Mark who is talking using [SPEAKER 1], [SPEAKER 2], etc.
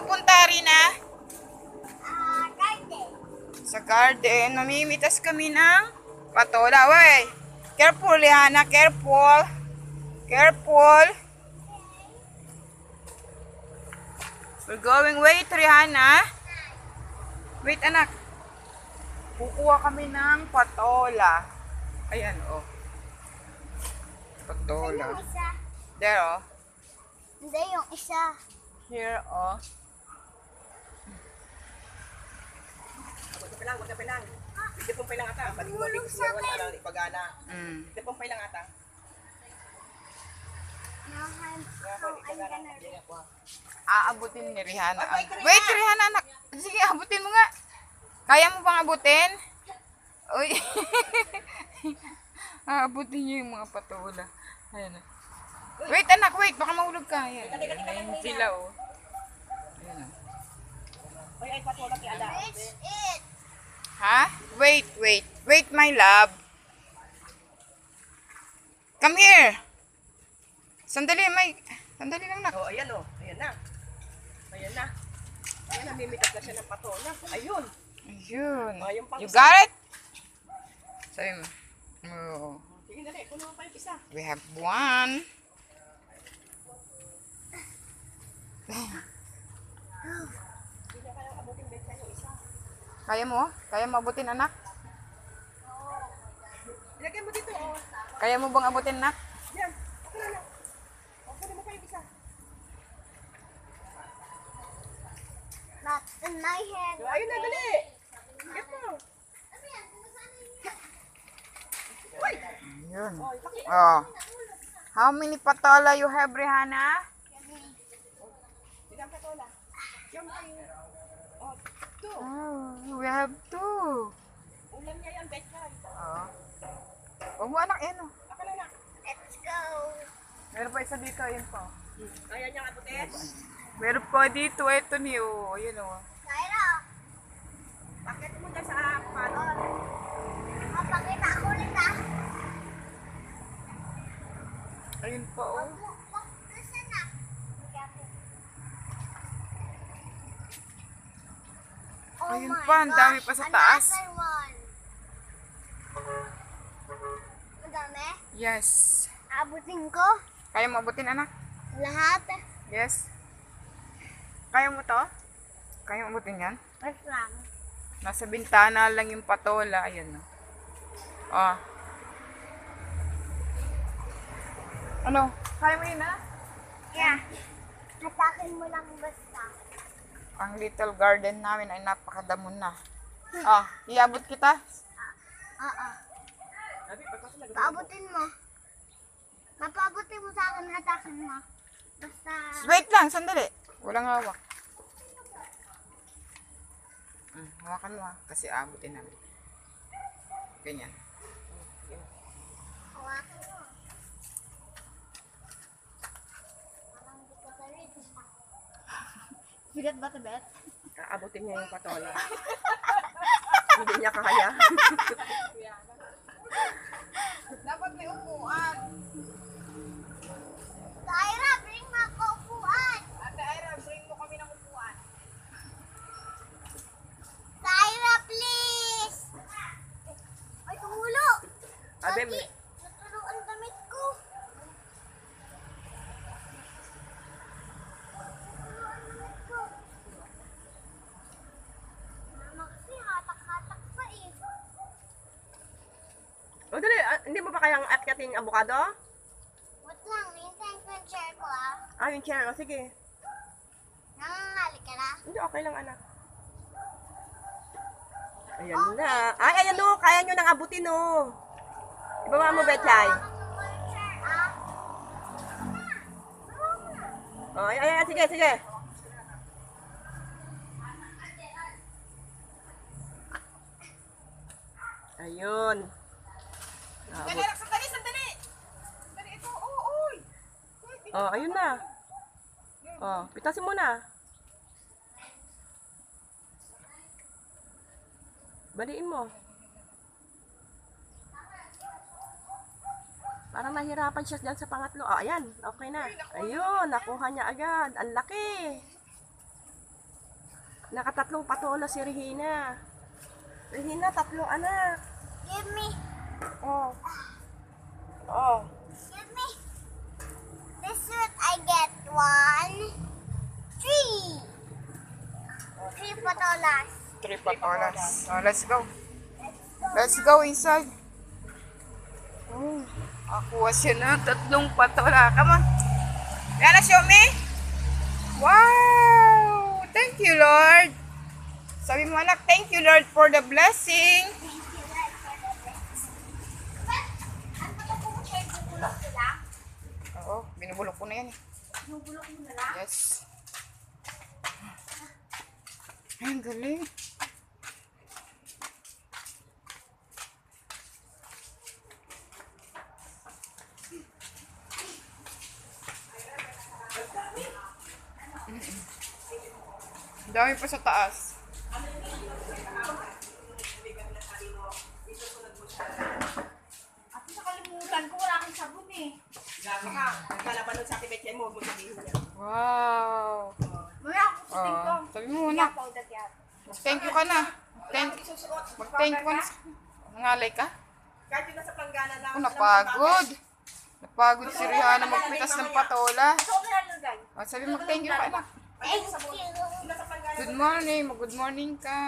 [SPEAKER 1] pupunta rin na?
[SPEAKER 2] Garden.
[SPEAKER 1] Sa garden. Mamimitas kami ng patola. Wey, careful, Rihanna. Careful. Careful. We're going. Wait, Rihanna. Wait, anak. Kukuha kami ng patola. Ayan, oh. Patola.
[SPEAKER 2] Yung isa.
[SPEAKER 1] There, oh.
[SPEAKER 2] Hindi, yung isa.
[SPEAKER 1] Here, oh.
[SPEAKER 3] Wag ka pelang. Hindi pong pelang ata. Balik mo
[SPEAKER 2] Tulong
[SPEAKER 3] dito
[SPEAKER 2] sa
[SPEAKER 3] siya
[SPEAKER 2] akin.
[SPEAKER 3] wala ipagana.
[SPEAKER 1] Mm.
[SPEAKER 3] Hindi pong pelang ata.
[SPEAKER 2] Now I'm gonna read.
[SPEAKER 1] Aabutin ni Rihanna. Wait, Rihanna, anak. Sige, abutin mo nga. Kaya mo bang abutin? Uy. Aabutin niyo yung mga patola. Ayan na. Wait, anak, wait. Baka mahulog ka. Ayan. Ayan sila, oh. Ayan, oh.
[SPEAKER 3] Ay, patola kay Ada.
[SPEAKER 2] It's it.
[SPEAKER 1] Ha? Wait, wait. Wait, my love. Come here. Sandali, may... Sandali lang, nak.
[SPEAKER 3] Oh, ayan oh. Ayan na. Ayan na. Ayan, namimitas na siya ng patola. Ayun.
[SPEAKER 1] Ayun.
[SPEAKER 3] Ayun pa.
[SPEAKER 1] You got it? Sabi mo. Oh.
[SPEAKER 3] Sige, dali. Kuno pa yung isa.
[SPEAKER 1] We have one.
[SPEAKER 3] Hindi na kayang abutin benta yung isa.
[SPEAKER 1] Kaya mo? Kaya mo abutin, anak?
[SPEAKER 3] Ilagay mo dito oh.
[SPEAKER 1] Kaya mo bang abutin, anak?
[SPEAKER 3] Yan. Okay na. Okay mo pa yung isa.
[SPEAKER 2] Not in my head.
[SPEAKER 3] Ayun na, dali. Get mo.
[SPEAKER 1] Ayun. Oh. How many patola you have, Rihanna?
[SPEAKER 3] Ilang patola? Yung kayo. Oh, two.
[SPEAKER 1] Oh, we have two.
[SPEAKER 3] Ulam niya yung benta.
[SPEAKER 1] Oh. Huwag mo, anak, yan, oh.
[SPEAKER 3] Ako na lang.
[SPEAKER 2] Let's go.
[SPEAKER 1] Meron pa isa dito, ayun po.
[SPEAKER 3] Kaya niyang abutin.
[SPEAKER 1] Meron pa dito, ito niyo. Ayun, oh.
[SPEAKER 2] Kyra,
[SPEAKER 3] Bakit mo dyan sa pano?
[SPEAKER 2] mapakita ko ulit ah.
[SPEAKER 1] Ayun pa, oh.
[SPEAKER 2] Listen na. Oh
[SPEAKER 1] Ayun
[SPEAKER 2] my
[SPEAKER 1] pa, ang dami pa sa taas.
[SPEAKER 2] Another one. Madami?
[SPEAKER 1] Yes.
[SPEAKER 2] Abutin ko.
[SPEAKER 1] Kaya mo abutin, anak?
[SPEAKER 2] Lahat.
[SPEAKER 1] Yes. Kaya mo to? Kaya mo abutin yan?
[SPEAKER 2] Wait lang.
[SPEAKER 1] Nasa bintana lang yung patola. Ayun, oh. Oh. Ano? Kaya mo yun, ah?
[SPEAKER 2] Yeah. Hatakin mo lang basta.
[SPEAKER 1] Ang little garden namin ay napakadamo na. Ah, iabot kita.
[SPEAKER 2] Oo. Paabutin mo. Mapaabutin mo sa akin, hatakin mo. Basta...
[SPEAKER 1] Wait lang, sandali. Walang hawak. Hawakan mo, kasi aabutin namin. Ganyan.
[SPEAKER 2] Hawakan mo. Parang hindi ka galit. Bigat ba ito, Bet?
[SPEAKER 3] Aabutin niya yung patola. Hindi niya kaya.
[SPEAKER 1] Dapat may upuan.
[SPEAKER 2] Kyra, bring mo ako upuan.
[SPEAKER 1] Ate Ira, bring mo kami ng upuan.
[SPEAKER 2] Kyra, please! Ay, tumulo!
[SPEAKER 3] Abe,
[SPEAKER 2] Lagi, natulo ang damit ko. Natulo ang damit ko. Mama kasi hatak-hatak pa eh.
[SPEAKER 3] o dali, hindi mo ba kayang at-kating avocado?
[SPEAKER 2] Wait lang, minsan ko yung chair ko ah.
[SPEAKER 3] Ah, yung chair. O sige.
[SPEAKER 2] Nangangali ka na?
[SPEAKER 3] Hindi, okay lang anak. Ayan na. Ay, ayan o. Kaya nyo nang abutin o. Ibaba mo, Betchay.
[SPEAKER 2] Hawakan mo ko yung chair ah.
[SPEAKER 3] O, ayan, sige, sige. Ayun.
[SPEAKER 1] Sandali, sandali, sandali. Sandali, ito. Uy.
[SPEAKER 3] Oh, ayun na. Oh, pitasin mo na. Baliin mo. Parang nahirapan siya dyan sa pangatlo. Oh, ayan. Okay na. Ayun, nakuha niya agad. Ang laki. Nakatatlong patola si Regina. Regina, tatlong anak.
[SPEAKER 2] Give me.
[SPEAKER 3] Oh. Oh.
[SPEAKER 2] Give me. This one I get 1, 3. 3 patolas.
[SPEAKER 1] 3 patolas. Oh, let's go. Let's go inside. Oh, akuha siya na 3 patola. Come on. Yan na, Xiaomi. Wow! Thank you, Lord. Sabi mo, anak, thank you, Lord, for the blessing. Oo, binubulok ko na yan eh.
[SPEAKER 2] Nubulok mo na lang.
[SPEAKER 1] Yes. Ay, ang galing. Ang dami pa sa taas.
[SPEAKER 2] At nakalimutan ko, wala akong sabon eh.
[SPEAKER 3] Gama ka. Nagkalaban nun sa ating betchen mo. Huwag mo sabihin niya.
[SPEAKER 1] Wow.
[SPEAKER 2] Mamaya ako pusin ko.
[SPEAKER 1] Oh, sabi mo na.
[SPEAKER 2] Ako dagat.
[SPEAKER 1] Thank you ka na. Thank Mag-thank you ka na. Nangalay ka?
[SPEAKER 3] Kahit yung nasa planggana lang.
[SPEAKER 1] Ako, napagod. Napagod si Rihanna magpitas ng patola.
[SPEAKER 2] So, nalagay.
[SPEAKER 1] Oh, sabi mag-thank you ka na.
[SPEAKER 2] Thank you.
[SPEAKER 3] Nasa planggana.
[SPEAKER 1] Good morning. Mag-good morning ka.